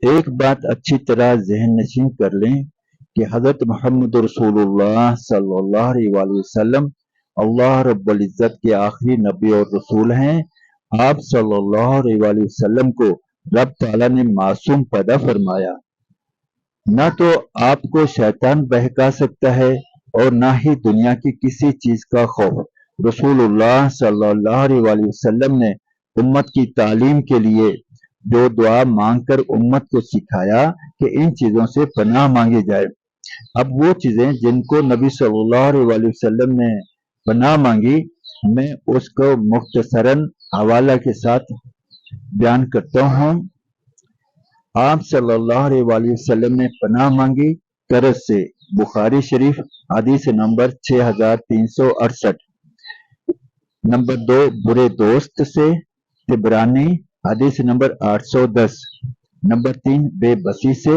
ایک بات اچھی طرح ذہن نشین کر لیں کہ حضرت محمد رسول اللہ صلی اللہ علیہ وآلہ وسلم اللہ رب العزت کے آخری نبی اور رسول ہیں۔ آپ صلی اللہ علیہ وآلہ وسلم کو رب تعالیٰ نے معصوم پیدا فرمایا۔ نہ تو آپ کو شیطان بہکا سکتا ہے اور نہ ہی دنیا کی کسی چیز کا خوف۔ رسول اللہ صلی اللہ علیہ وآلہ وسلم نے امت کی تعلیم کے لیے جو دعا مانگ کر امت کو سکھایا کہ ان چیزوں سے پناہ مانگی جائے۔ اب وہ چیزیں جن کو نبی صلی اللہ علیہ وآلہ وسلم نے پناہ مانگی، میں اس کو مختصراً حوالہ کے ساتھ بیان کرتا ہوں۔ آپ صلی اللہ علیہ وآلہ وسلم نے پناہ مانگی قرض سے، بخاری شریف حدیث نمبر 6368۔ نمبر 2 برے دوست سے، طبرانی حدیث نمبر 810۔ نمبر 3 بے بسی سے،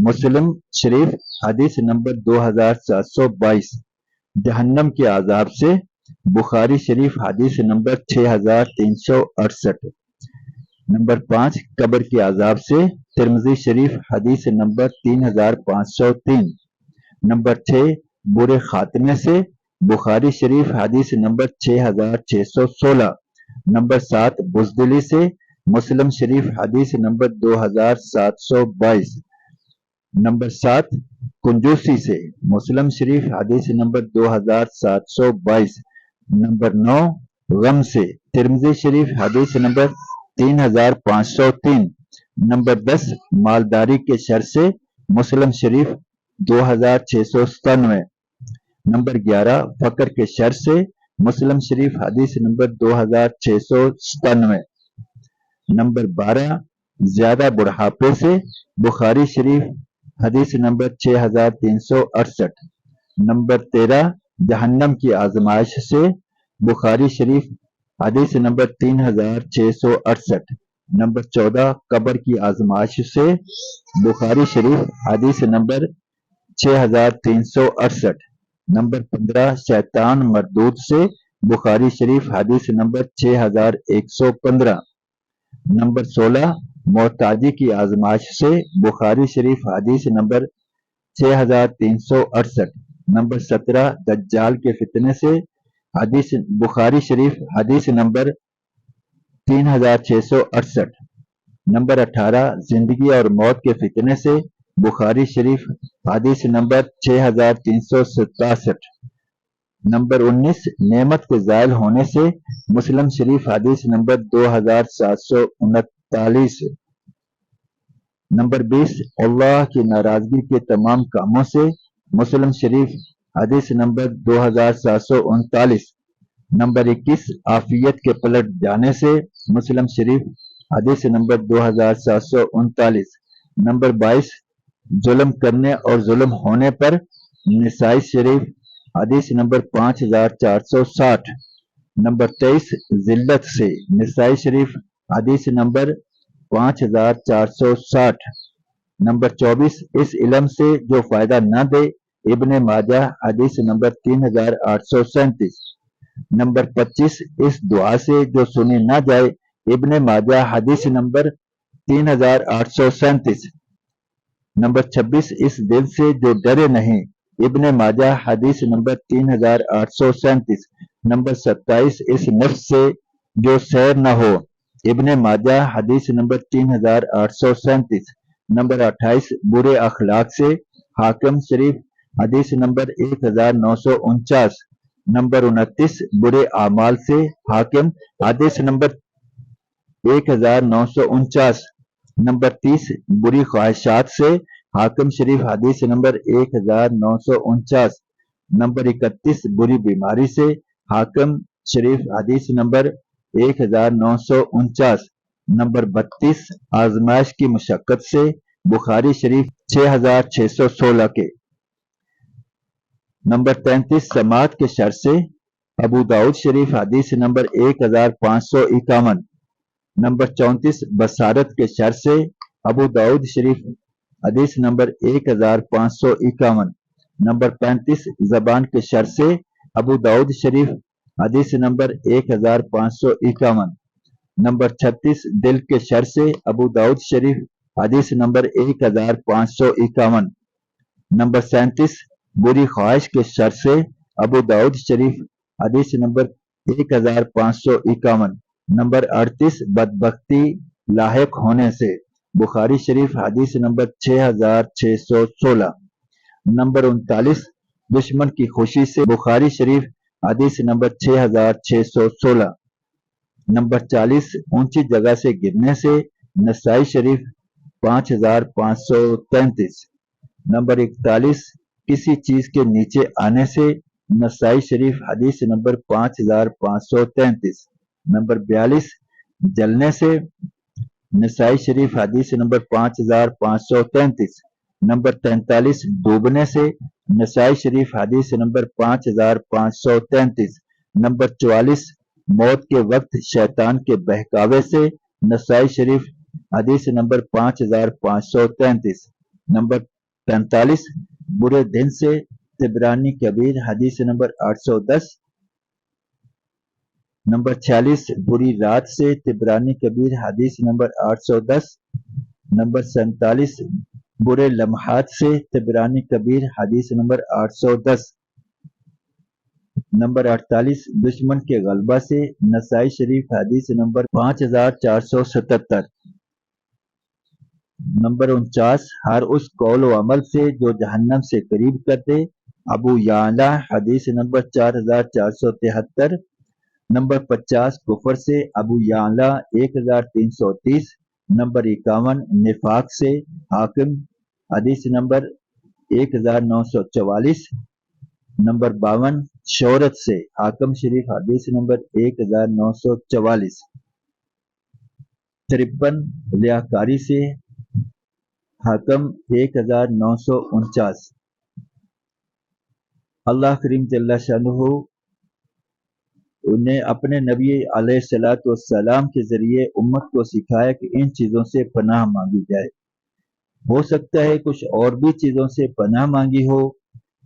مسلم شریف حدیث نمبر 2722۔ جہنم کے عذاب سے، بخاری شریف حدیث نمبر 6368۔ نمبر 5 قبر کے عذاب سے، ترمذی شریف حدیث نمبر 3503۔ نمبر 6 برے خاتمے سے، بخاری شریف حدیث نمبر 6616۔ نمبر 7 بزدلی سے، مسلم شریف حدیث نمبر 2722۔ نمبر 7 کنجوسی سے، مسلم شریف حدیث نمبر 2722۔ نمبر 9 غم سے، ترمذی شریف حدیث نمبر 3503۔ نمبر 10 مالداری کے شر سے، مسلم شریف 2697۔ نمبر 11 فقر کے شر سے، مسلم شریف حدیث نمبر 2697۔ نمبر 12 زیادہ بڑھاپے سے، بخاری شریف حدیث نمبر 6368۔ نمبر 13 جہنم کی آزمائش سے، بخاری شریف حدیث نمبر 3668۔ نمبر 14 قبر کی آزمائش سے، بخاری شریف حدیث نمبر 6368۔ نمبر 15 شیطان مردود سے، بخاری شریف حدیث نمبر 6115۔ نمبر 16 محتاجی کی آزمائش سے، بخاری شریف حدیث نمبر 6368۔ نمبر 17 دجال کے فتنے سے، حدیث بخاری شریف حدیث نمبر 3668۔ نمبر 18 زندگی اور موت کے فتنے سے، بخاری شریف حدیث نمبر 6367۔ نمبر 19 نعمت کے زائل ہونے سے، مسلم شریف حدیث نمبر 2739۔ نمبر 20 اللہ کی ناراضگی کے تمام کاموں سے، مسلم شریف حدیث نمبر 2739۔ نمبر 21 عافیت کے پلٹ جانے سے، مسلم شریف حدیث نمبر 2739۔ نمبر 22 ظلم کرنے اور ظلم ہونے پر، نسائی شریف حدیث نمبر 5460۔ نمبر 23 ذلت سے، نسائی شریف حدیث نمبر 5460۔ نمبر 24 اس علم سے جو فائدہ نہ دے، ابن ماجہ حدیث نمبر 3837۔ نمبر 25 اس دعا سے جو سنی نہ جائے، ابن ماجہ حدیث نمبر 3837۔ نمبر 26 اس دل سے جو ڈرے نہیں، ابن ماجہ حدیث نمبر 3837۔ نمبر 27 اس نفس سے جو سیر نہ ہو، ابن ماجہ حدیث نمبر 3837۔ نمبر 28 برے اخلاق سے، حاکم شریف حدیث نمبر 1949۔ نمبر 29 برے اعمال سے، حاکم حدیث نمبر 1949۔ نمبر 30 بری خواہشات سے، حاکم شریف حدیث نمبر 1949۔ نمبر 31 بری بیماری سے، حاکم شریف حدیث نمبر 1949۔ نمبر 32 آزمائش کی مشقت سے، بخاری شریف 6616 کے۔ نمبر 33 سماعت کے شر سے، ابو داؤد شریف حدیث نمبر 1551۔ نمبر 34 بصارت کے شر سے، ابو داؤد شریف حدیث نمبر 1551۔ نمبر 35 زبان کے شر سے، ابو داؤد شریف حدیث نمبر 1551۔ نمبر 36 دل کے شر سے، ابو داؤد شریف حدیث نمبر 1551۔ نمبر 37 بری خواہش کے شر سے، ابو داؤد شریف حدیث نمبر 1551۔ نمبر 38 بدبختی لاحق ہونے سے، بخاری شریف حدیث نمبر 6616۔ نمبر 39 دشمن کی خوشی سے، بخاری شریف حدیث نمبر 6616۔ نمبر 40 اونچی جگہ سے گرنے سے، نسائی شریف 5533۔ نمبر 41 کسی چیز کے نیچے آنے سے، نسائی شریف حدیث نمبر 5533۔ نمبر 42 جلنے سے، نسائی شریف حدیث نمبر 5533۔ نمبر 43 ڈوبنے سے، نسائی شریف حدیث نمبر 5533۔ نمبر 44 موت کے وقت شیطان کے بہکاوے سے، نسائی شریف حدیث نمبر 5533۔ نمبر 45 برے دن سے، طبرانی کبیر حدیث نمبر 810۔ نمبر 46 بری رات سے، طبرانی کبیر حدیث نمبر 810۔ نمبر 47 برے لمحات سے، طبرانی کبیر حدیث نمبر 810۔ نمبر 48 دشمن کے غلبہ سے، نسائی شریف حدیث نمبر 5477۔ نمبر 49 ہر اس قول و عمل سے جو جہنم سے قریب کر دے، ابو یعلا حدیث نمبر 4473۔ نمبر 50 کفر سے، ابو یعلا 1330۔ نمبر 51 نفاق سے، حاکم حدیث نمبر 1944۔ نمبر 52 شہرت سے، حاکم شریف حدیث نمبر 1944۔ 53 ریاکاری سے، حاکم 1949۔ اللہ کریم جل شانہ نے اپنے نبی علیہ الصلوۃ والسلام کے ذریعے امت کو سکھایا کہ ان چیزوں سے پناہ مانگی جائے۔ ہو سکتا ہے کچھ اور بھی چیزوں سے پناہ مانگی ہو،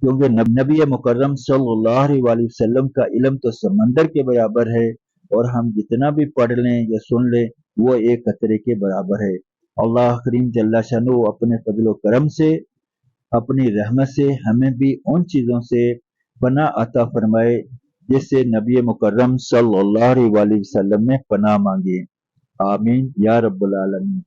کیونکہ نبی مکرم صلی اللہ علیہ وسلم کا علم تو سمندر کے برابر ہے، اور ہم جتنا بھی پڑھ لیں یا سن لیں وہ ایک قطرے کے برابر ہے۔ اللہ کریم جل شانہ اپنے فضل و کرم سے، اپنی رحمت سے ہمیں بھی ان چیزوں سے پناہ عطا فرمائے جس سے نبی مکرم صلی اللہ علیہ وسلم نے پناہ مانگی۔ آمین یا رب العالمین۔